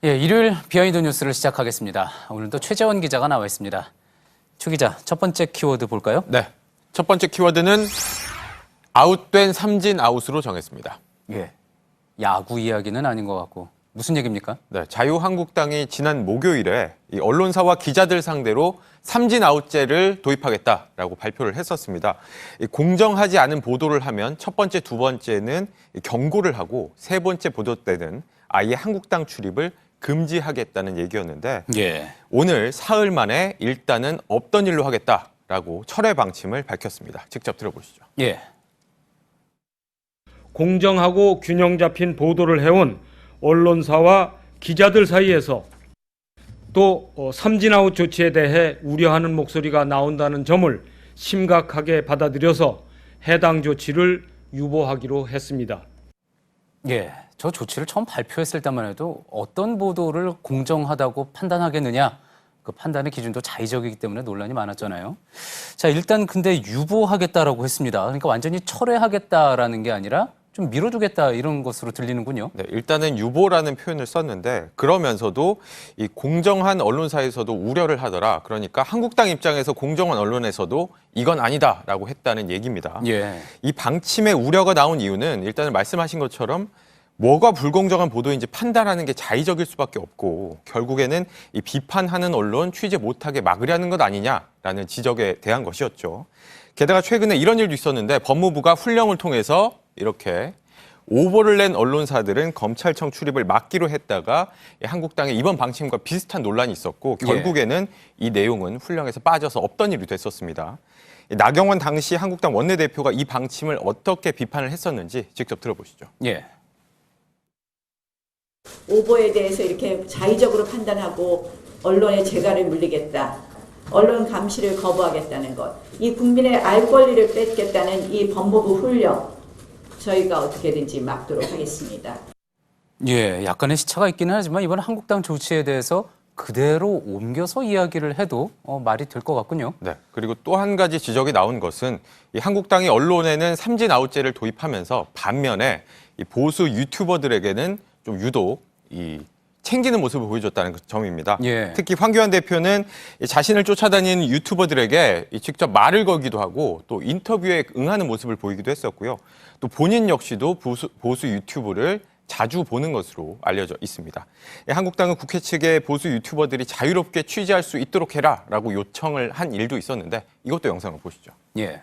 예, 일요일 비하인드 뉴스를 시작하겠습니다. 오늘도 최재원 기자가 나와 있습니다. 최 기자, 첫 번째 키워드 볼까요? 네, 첫 번째 키워드는 아웃된 삼진 아웃으로 정했습니다. 예, 야구 이야기는 아닌 것 같고 무슨 얘기입니까? 네, 자유한국당이 지난 목요일에 이 언론사와 기자들 상대로 삼진 아웃제를 도입하겠다라고 발표를 했었습니다. 공정하지 않은 보도를 하면 첫 번째, 두 번째는 경고를 하고 세 번째 보도 때는 아예 한국당 출입을 금지하겠다는 얘기였는데 예. 오늘 사흘 만에 일단은 없던 일로 하겠다라고 철회 방침을 밝혔습니다. 직접 들어보시죠. 예. 공정하고 균형 잡힌 보도를 해온 언론사와 기자들 사이에서 또 삼진아웃 조치에 대해 우려하는 목소리가 나온다는 점을 심각하게 받아들여서 해당 조치를 유보하기로 했습니다. 예. 저 조치를 처음 발표했을 때만 해도 어떤 보도를 공정하다고 판단하겠느냐, 그 판단의 기준도 자의적이기 때문에 논란이 많았잖아요. 자, 일단 근데 유보하겠다라고 했습니다. 그러니까 완전히 철회하겠다라는 게 아니라 좀 미뤄두겠다 이런 것으로 들리는군요. 네, 일단은 유보라는 표현을 썼는데 그러면서도 이 공정한 언론사에서도 우려를 하더라. 그러니까 한국당 입장에서 공정한 언론에서도 이건 아니다라고 했다는 얘기입니다. 예. 이 방침의 우려가 나온 이유는 일단은 말씀하신 것처럼 뭐가 불공정한 보도인지 판단하는 게 자의적일 수밖에 없고 결국에는 이 비판하는 언론 취재 못하게 막으려는 것 아니냐라는 지적에 대한 것이었죠. 게다가 최근에 이런 일도 있었는데 법무부가 훈령을 통해서 이렇게 오보를 낸 언론사들은 검찰청 출입을 막기로 했다가 한국당의 이번 방침과 비슷한 논란이 있었고 결국에는 이 내용은 훈령에서 빠져서 없던 일이 됐었습니다. 나경원 당시 한국당 원내대표가 이 방침을 어떻게 비판을 했었는지 직접 들어보시죠. 예. 오보에 대해서 이렇게 자의적으로 판단하고 언론의 재갈을 물리겠다. 언론 감시를 거부하겠다는 것. 이 국민의 알 권리를 뺏겠다는 이 법무부 훈령. 저희가 어떻게든지 막도록 하겠습니다. 예, 약간의 시차가 있기는 하지만 이번 한국당 조치에 대해서 그대로 옮겨서 이야기를 해도 말이 될 것 같군요. 네. 그리고 또 한 가지 지적이 나온 것은 이 한국당이 언론에는 삼진 아웃제를 도입하면서 반면에 이 보수 유튜버들에게는 좀 유독 이 챙기는 모습을 보여줬다는 그 점입니다. 예. 특히 황교안 대표는 자신을 쫓아다니는 유튜버들에게 직접 말을 걸기도 하고 또 인터뷰에 응하는 모습을 보이기도 했었고요. 또 본인 역시도 보수 유튜브를 자주 보는 것으로 알려져 있습니다. 한국당은 국회 측에 보수 유튜버들이 자유롭게 취재할 수 있도록 해라라고 요청을 한 일도 있었는데 이것도 영상을 보시죠. 예.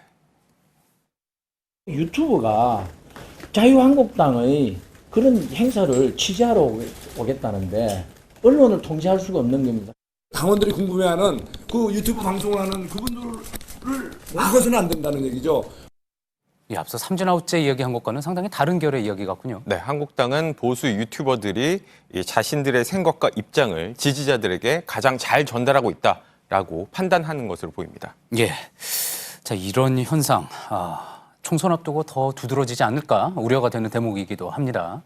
유튜브가 자유한국당의 그런 행사를 취재하러 오겠다는데 언론을 통제할 수가 없는 겁니다. 당원들이 궁금해하는 그 유튜브 방송을 하는 그분들을 막아서는 안 된다는 얘기죠. 예, 앞서 삼진아웃제 이야기한 것과는 상당히 다른 결의 이야기 같군요. 네, 한국당은 보수 유튜버들이 자신들의 생각과 입장을 지지자들에게 가장 잘 전달하고 있다라고 판단하는 것으로 보입니다. 예. 자, 이런 현상, 총선 앞두고 더 두드러지지 않을까 우려가 되는 대목이기도 합니다.